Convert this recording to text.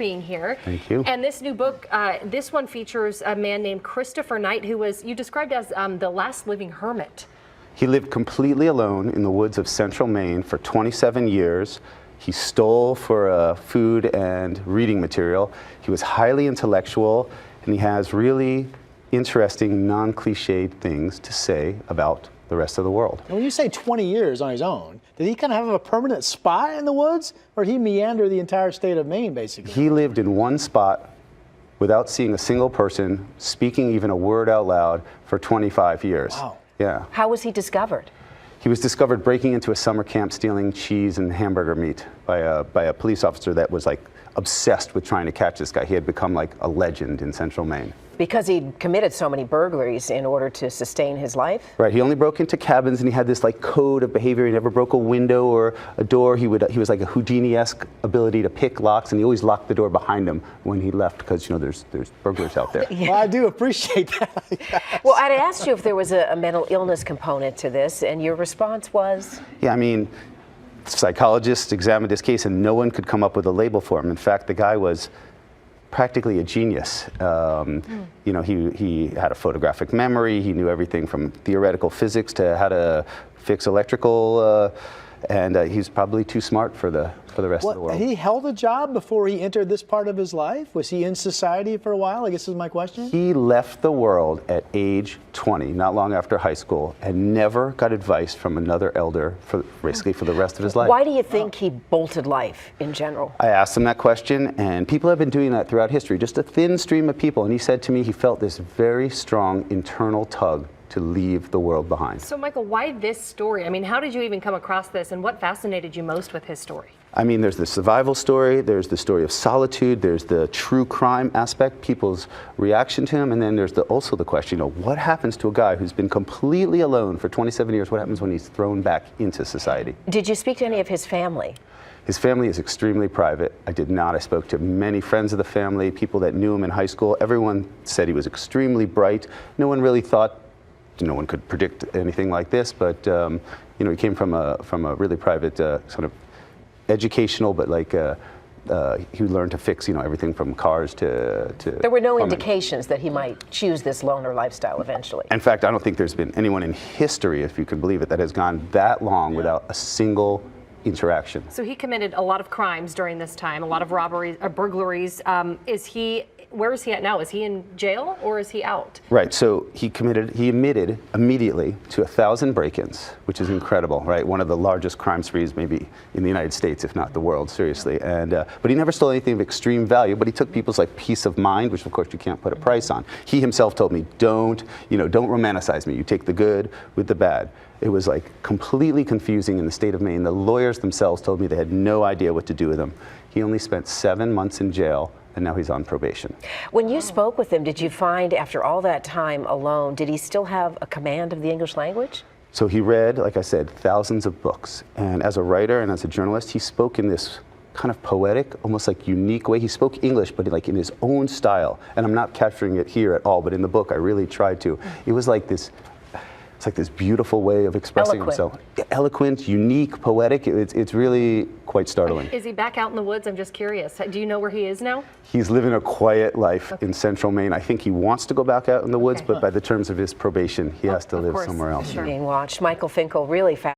being here. Thank you. And this new book, this one features a man named Christopher Knight, who was, you described as the last living hermit. He lived completely alone in the woods of central Maine for 27 years. He stole for food and reading material. He was highly intellectual, and he has really interesting, non-cliched things to say about the rest of the world. And when you say 20 years on his own, did he kind of have a permanent spot in the woods, or did he meander the entire state of Maine, basically? He lived in one spot without seeing a single person, speaking even a word out loud for 25 years. Wow. Yeah. How was he discovered? He was discovered breaking into a summer camp stealing cheese and hamburger meat by a police officer that was like obsessed with trying to catch this guy. He had become like a legend in central Maine. Because he'd committed so many burglaries in order to sustain his life? Right, he only broke into cabins, and he had this like code of behavior. He never broke a window or a door. He was like a Houdini-esque ability to pick locks, and he always locked the door behind him when he left because, you know, there's burglars out there. Well, I do appreciate that. Yes. Well, I'd asked you if there was a mental illness component to this, and your response was? Yeah, I mean, psychologists examined his case, and no one could come up with a label for him. In fact, the guy was practically a genius. You know, he had a photographic memory. He knew everything from theoretical physics to how to fix electrical, and he's probably too smart for the rest of the world. He held a job before he entered this part of his life? Was he in society for a while, I guess is my question? He left the world at age 20, not long after high school, and never got advice from another elder basically for the rest of his life. Why do you think he bolted life in general? I asked him that question, and people have been doing that throughout history, just a thin stream of people, and he said to me he felt this very strong internal tug to leave the world behind. So Michael, why this story? I mean, how did you even come across this, and what fascinated you most with his story? I mean, there's the survival story, there's the story of solitude, there's the true crime aspect, people's reaction to him, and then there's also the question, you know, what happens to a guy who's been completely alone for 27 years? What happens when he's thrown back into society? Did you speak to any of his family? His family is extremely private. I did not. I spoke to many friends of the family, people that knew him in high school. Everyone said he was extremely bright. No one really thought, no one could predict anything like this, but you know, he came from a really private sort of educational, but like he learned to fix, you know, everything from cars to There were no plumbing. indications that he might choose this loner lifestyle eventually. In fact, I don't think there's been anyone in history, if you can believe it, that has gone that long without a single interaction. So he committed a lot of crimes during this time, a lot of robberies, burglaries. Where is he at now? Is he in jail or is he out? Right, so he admitted immediately to 1,000 break-ins, which is incredible, right? One of the largest crime sprees maybe in the United States, if not the world, seriously. And but he never stole anything of extreme value, but he took people's like peace of mind, which of course you can't put a price on. He himself told me, don't romanticize me. You take the good with the bad. It was like completely confusing in the state of Maine. The lawyers themselves told me they had no idea what to do with him. He only spent 7 months in jail, and now he's on probation. When you spoke with him, did you find after all that time alone, did he still have a command of the English language? So he read, like I said, thousands of books. And as a writer and as a journalist, he spoke in this kind of poetic, almost like unique way. He spoke English, but like in his own style. And I'm not capturing it here at all, but in the book I really tried to. It was like this, it's like this beautiful way of expressing himself. Eloquent, unique, poetic. It's really quite startling. Is he back out in the woods? I'm just curious. Do you know where he is now? He's living a quiet life in central Maine. I think he wants to go back out in the woods, but by the terms of his probation, he has to live somewhere else. Being watched. Michael Finkel, really fascinating.